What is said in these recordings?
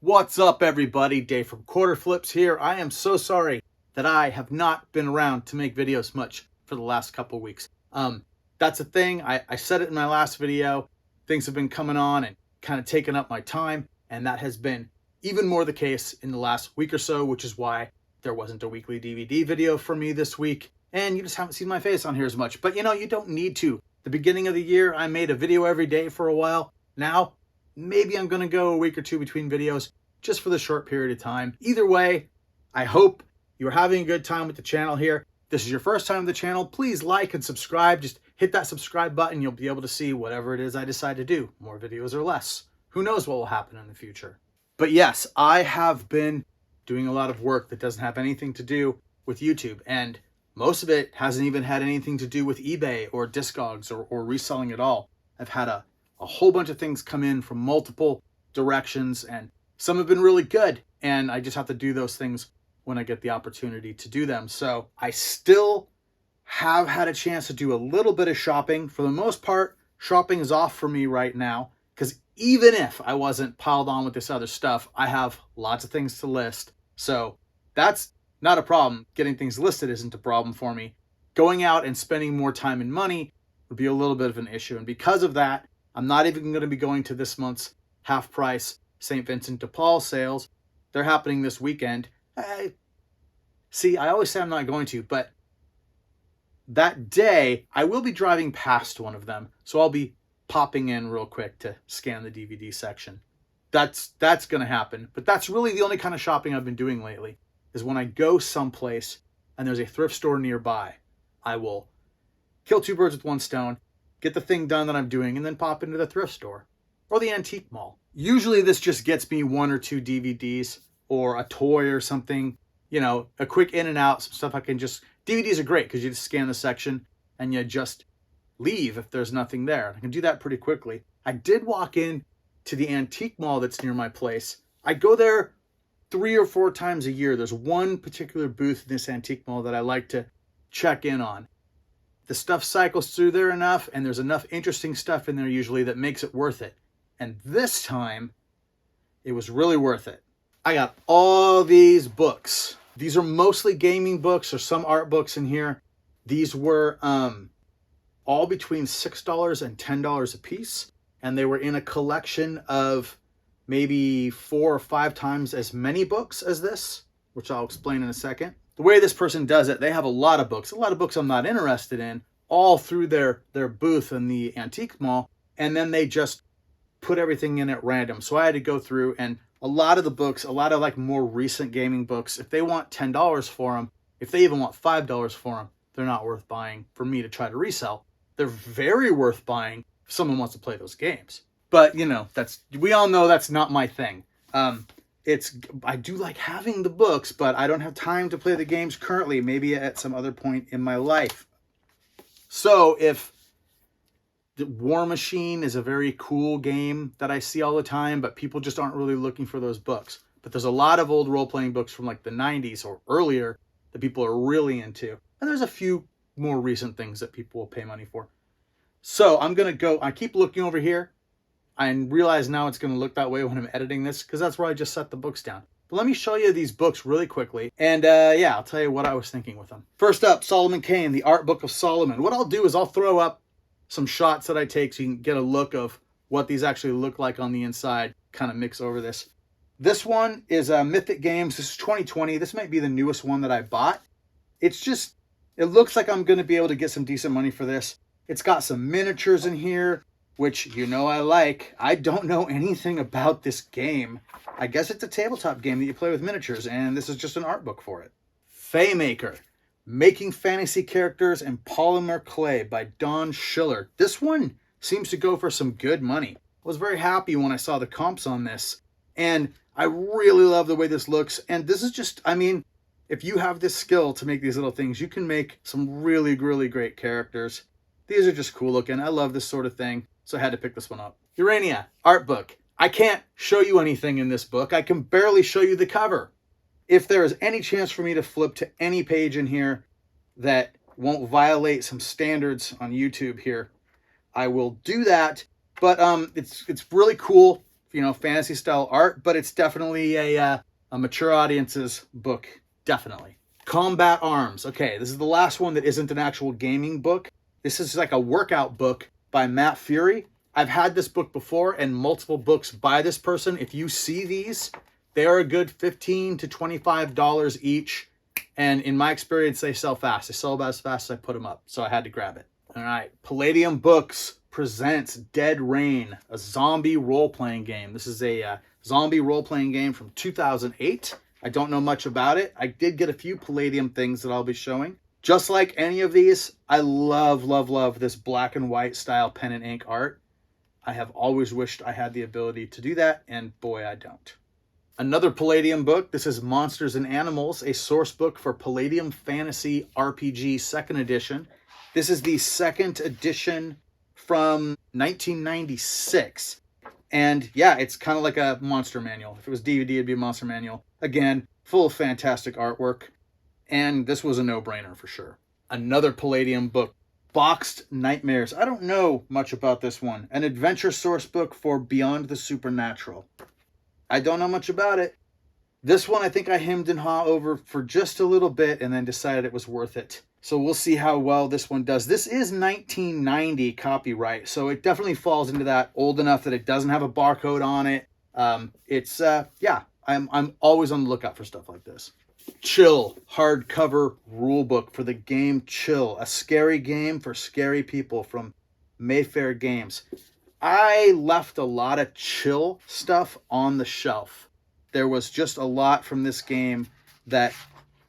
What's up, everybody? Dave from Quarter Flips here. I am so sorry that I have not been around to make videos much for the last couple weeks. That's a thing. I said it in my last video. Things have been coming on and kind of taking up my time, and that has been even more the case in the last week or so, which is why there wasn't a weekly DVD video for me this week, and you just haven't seen my face on here as much. But you know, you don't need to. The beginning of the year, I made a video every day for a while. Now, maybe I'm going to go a week or two between videos just for the short period of time. Either way, I hope you're having a good time with the channel here. If this is your first time on the channel, please like and subscribe. Just hit that subscribe button. You'll be able to see whatever it is I decide to do, more videos or less. Who knows what will happen in the future. But yes, I have been doing a lot of work that doesn't have anything to do with YouTube, and most of it hasn't even had anything to do with eBay or Discogs or reselling at all. I've had a whole bunch of things come in from multiple directions, and some have been really good, and I just have to do those things when I get the opportunity to do them. So I still have had a chance to do a little bit of shopping. For the most part, shopping is off for me right now, because even if I wasn't piled on with this other stuff, I have lots of things to list. So that's not a problem. Getting things listed isn't a problem for me. Going out and spending more time and money would be a little bit of an issue. And because of that, I'm not even going to be going to this month's half price St. Vincent de Paul sales. They're happening this weekend. See, I always say I'm not going to, but that day I will be driving past one of them. So I'll be popping in real quick to scan the DVD section. That's going to happen. But that's really the only kind of shopping I've been doing lately, is when I go someplace and there's a thrift store nearby, I will kill two birds with one stone, get the thing done that I'm doing, and then pop into the thrift store or the antique mall. Usually this just gets me one or two DVDs or a toy or something, you know, a quick in and out, some stuff I can just... DVDs are great because you just scan the section and you just leave if there's nothing there. I can do that pretty quickly. I did walk in to the antique mall that's near my place. I go there 3 or 4 times a year. There's one particular booth in this antique mall that I like to check in on. The stuff cycles through there enough, and there's enough interesting stuff in there usually that makes it worth it. And this time, it was really worth it. I got all these books. These are mostly gaming books or some art books in here. These were all between $6 and $10 a piece. And they were in a collection of maybe 4 or 5 times as many books as this, which I'll explain in a second. The way this person does it, they have a lot of books I'm not interested in, all through their booth in the antique mall, and then they just put everything in at random. So I had to go through, and a lot of the books, a lot of like more recent gaming books, if they want $10 for them, if they even want $5 for them, they're not worth buying for me to try to resell. They're very worth buying if someone wants to play those games. But, you know, we all know that's not my thing. I do like having the books, but I don't have time to play the games currently, maybe at some other point in my life. So if the War Machine is a very cool game that I see all the time, but people just aren't really looking for those books. But there's a lot of old role-playing books from like the 90s or earlier that people are really into. And there's a few more recent things that people will pay money for. So I'm going to go, I keep looking over here. I realize now it's going to look that way when I'm editing this, because that's where I just set the books down. But let me show you these books really quickly. And yeah, I'll tell you what I was thinking with them. First up, Solomon Kane, the Art Book of Solomon. What I'll do is I'll throw up some shots that I take so you can get a look of what these actually look like on the inside, kind of mix over this. This one is Mythic Games. This is 2020. This might be the newest one that I bought. It's just, it looks like I'm going to be able to get some decent money for this. It's got some miniatures in here, which you know I like. I don't know anything about this game. I guess it's a tabletop game that you play with miniatures, and this is just an art book for it. Faymaker, Making Fantasy Characters in Polymer Clay by Don Schiller. This one seems to go for some good money. I was very happy when I saw the comps on this, and I really love the way this looks. And this is just, I mean, if you have this skill to make these little things, you can make some really, really great characters. These are just cool looking. I love this sort of thing, so I had to pick this one up. Urania, art book. I can't show you anything in this book. I can barely show you the cover. If there is any chance for me to flip to any page in here that won't violate some standards on YouTube here, I will do that. But it's really cool. fantasy style art, but it's definitely a mature audience's book, definitely. Combat Arms. Okay, this is the last one that isn't an actual gaming book. This is like a workout book by Matt Fury. I've had this book before and multiple books by this person. If you see these, they are a good $15 to $25 each. And in my experience, they sell fast. They sell about as fast as I put them up. So I had to grab it. All right. Palladium Books presents Dead Rain, a zombie role-playing game. This is a zombie role-playing game from 2008. I don't know much about it. I did get a few Palladium things that I'll be showing. Just like any of these, I love, love, love this black and white style pen and ink art. I have always wished I had the ability to do that, and boy, I don't. Another Palladium book. This is Monsters and Animals, a source book for Palladium Fantasy RPG 2nd edition. This is the 2nd edition from 1996. And yeah, it's kind of like a monster manual. If it was DVD, it'd be a monster manual. Again, full of fantastic artwork. And this was a no-brainer for sure. Another Palladium book, Boxed Nightmares. I don't know much about this one. An adventure source book for Beyond the Supernatural. I don't know much about it. This one I think I hemmed and hawed over for just a little bit and then decided it was worth it. So we'll see how well this one does. This is 1990 copyright, so it definitely falls into that old enough that it doesn't have a barcode on it. Yeah, I'm always on the lookout for stuff like this. Chill hardcover rulebook for the game Chill, a scary game for scary people from Mayfair Games. I left a lot of Chill stuff on the shelf. There was just a lot from this game that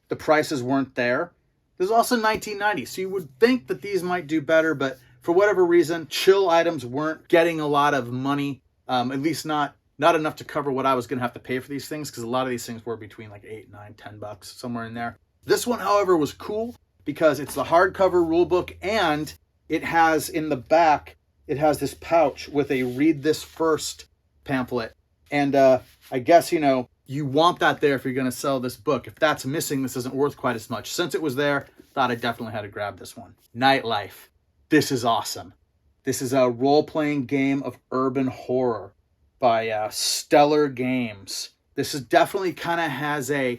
the prices weren't there. This is also 1990, so you would think that these might do better, but for whatever reason, Chill items weren't getting a lot of money, at least not enough to cover what I was going to have to pay for these things, because a lot of these things were between like $8, $9, $10, somewhere in there. This one, however, was cool because it's the hardcover rulebook, and it has in the back, it has this pouch with a read this first pamphlet. And I guess, you want that there if you're going to sell this book. If that's missing, this isn't worth quite as much. Since it was there, thought I definitely had to grab this one. Nightlife. This is awesome. This is a role-playing game of urban horror by Stellar Games. This is definitely kind of has an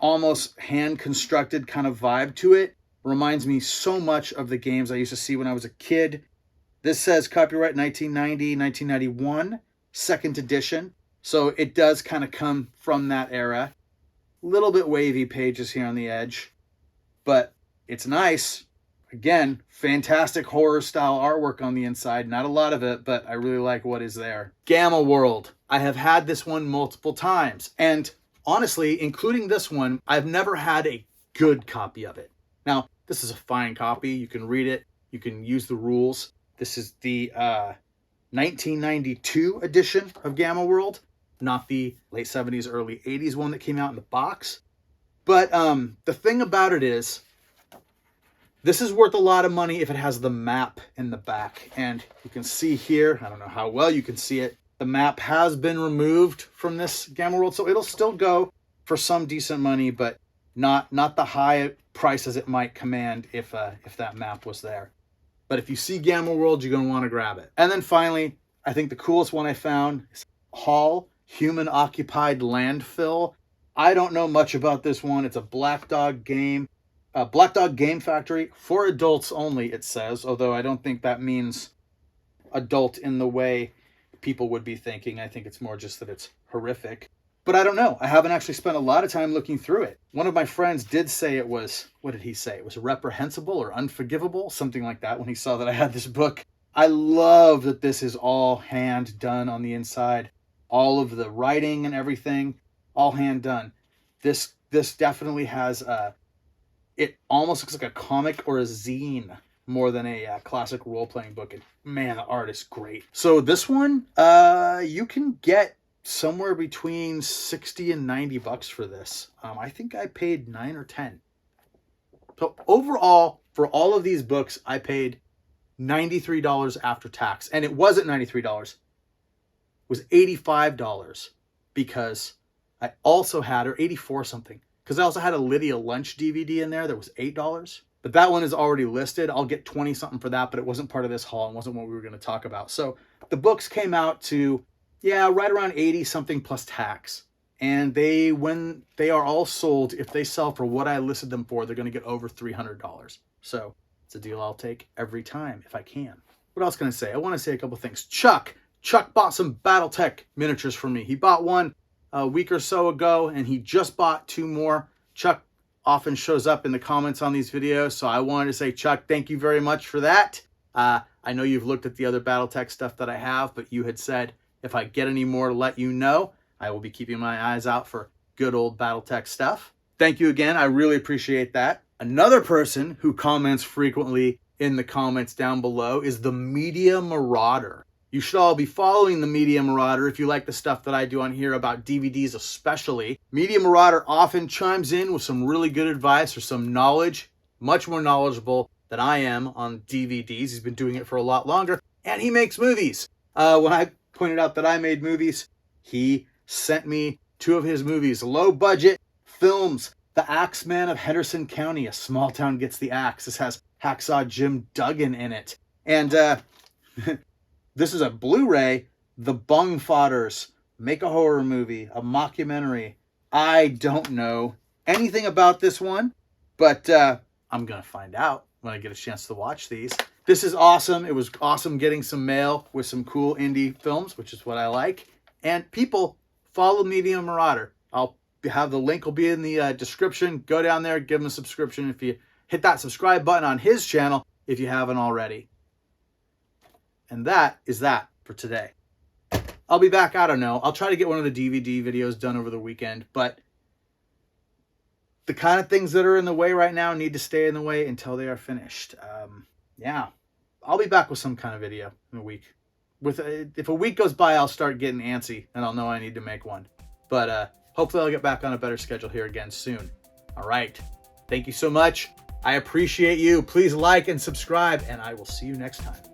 almost hand-constructed kind of vibe to it. Reminds me so much of the games I used to see when I was a kid. This says copyright 1990, 1991, 2nd edition. So it does kind of come from that era. Little bit wavy pages here on the edge, but it's nice. Again, fantastic horror style artwork on the inside. Not a lot of it, but I really like what is there. Gamma World. I have had this one multiple times. And honestly, including this one, I've never had a good copy of it. Now, this is a fine copy. You can read it. You can use the rules. This is the 1992 edition of Gamma World. Not the late 70s, early 80s one that came out in the box. But the thing about it is, this is worth a lot of money if it has the map in the back. And you can see here, I don't know how well you can see it, the map has been removed from this Gamma World. So it'll still go for some decent money, but not the high price as it might command if that map was there. But if you see Gamma World, you're going to want to grab it. And then finally, I think the coolest one I found is Hall Human Occupied Landfill. I don't know much about this one. It's a Black Dog game. Black Dog Game Factory for adults only, it says, although I don't think that means adult in the way people would be thinking. I think it's more just that it's horrific. But I don't know. I haven't actually spent a lot of time looking through it. One of my friends did say it was, what did he say? It was reprehensible or unforgivable, something like that, when he saw that I had this book. I love that this is all hand done on the inside. All of the writing and everything, all hand done. This definitely has it almost looks like a comic or a zine more than a classic role-playing book. And man, the art is great. So this one, you can get somewhere between 60 and 90 bucks for this. I think I paid 9 or 10. So overall, for all of these books, I paid $93 after tax. And it wasn't $93. Was $85 because I also had, or 84 something, because I also had a Lydia Lunch DVD in there that was $8. But that one is already listed. I'll get 20 something for that, but it wasn't part of this haul and wasn't what we were going to talk about. So the books came out to, Yeah, right around 80 something plus tax. And when they are all sold, if they sell for what I listed them for, they're going to get over $300. So it's a deal I'll take every time if I can. What else can I say? I want to say a couple things. Chuck bought some BETCKEY miniatures for me. He bought one a week or so ago, and he just bought 2 more. Chuck often shows up in the comments on these videos, so I wanted to say, Chuck, thank you very much for that. I know you've looked at the other BETCKEY stuff that I have, but you had said if I get any more to let you know. I will be keeping my eyes out for good old BETCKEY stuff. Thank you again. I really appreciate that. Another person who comments frequently in the comments down below is the Media Marauder. You should all be following the Media Marauder if you like the stuff that I do on here about DVDs especially. Media Marauder often chimes in with some really good advice or some knowledge, much more knowledgeable than I am on DVDs. He's been doing it for a lot longer, and he makes movies. When I pointed out that I made movies, he sent me 2 of his movies, low budget films. The Axeman of Henderson County, A Small Town Gets the Axe. This has Hacksaw Jim Duggan in it. And this is a Blu-ray, The Bung Fodders, Make a Horror Movie, a mockumentary. I don't know anything about this one, but I'm going to find out when I get a chance to watch these. This is awesome. It was awesome getting some mail with some cool indie films, which is what I like. And people, follow Media Marauder. I'll have the link will be in the description. Go down there, give him a subscription if you hit that subscribe button on his channel if you haven't already. And that is that for today. I'll be back, I don't know. I'll try to get one of the DVD videos done over the weekend, but the kind of things that are in the way right now need to stay in the way until they are finished. Yeah, I'll be back with some kind of video in a week. If a week goes by, I'll start getting antsy and I'll know I need to make one. But hopefully I'll get back on a better schedule here again soon. All right. Thank you so much. I appreciate you. Please like and subscribe, and I will see you next time.